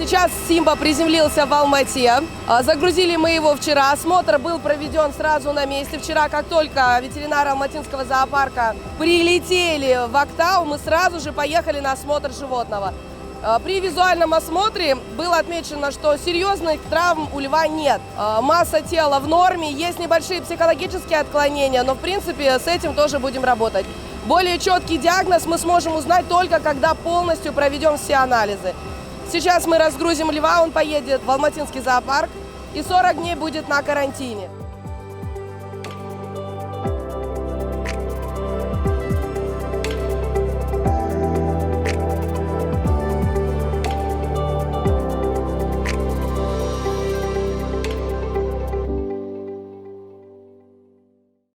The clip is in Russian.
Сейчас Симба приземлился в Алмате. Загрузили мы его вчера. Осмотр был проведен сразу на месте. Вчера, как только ветеринары Алматинского зоопарка прилетели в Актау, мы сразу же поехали на осмотр животного. При визуальном осмотре было отмечено, что серьезных травм у льва нет. Масса тела в норме, есть небольшие психологические отклонения, но в принципе с этим тоже будем работать. Более четкий диагноз мы сможем узнать только когда полностью проведем все анализы. Сейчас мы разгрузим льва, он поедет в Алматинский зоопарк и 40 дней будет на карантине.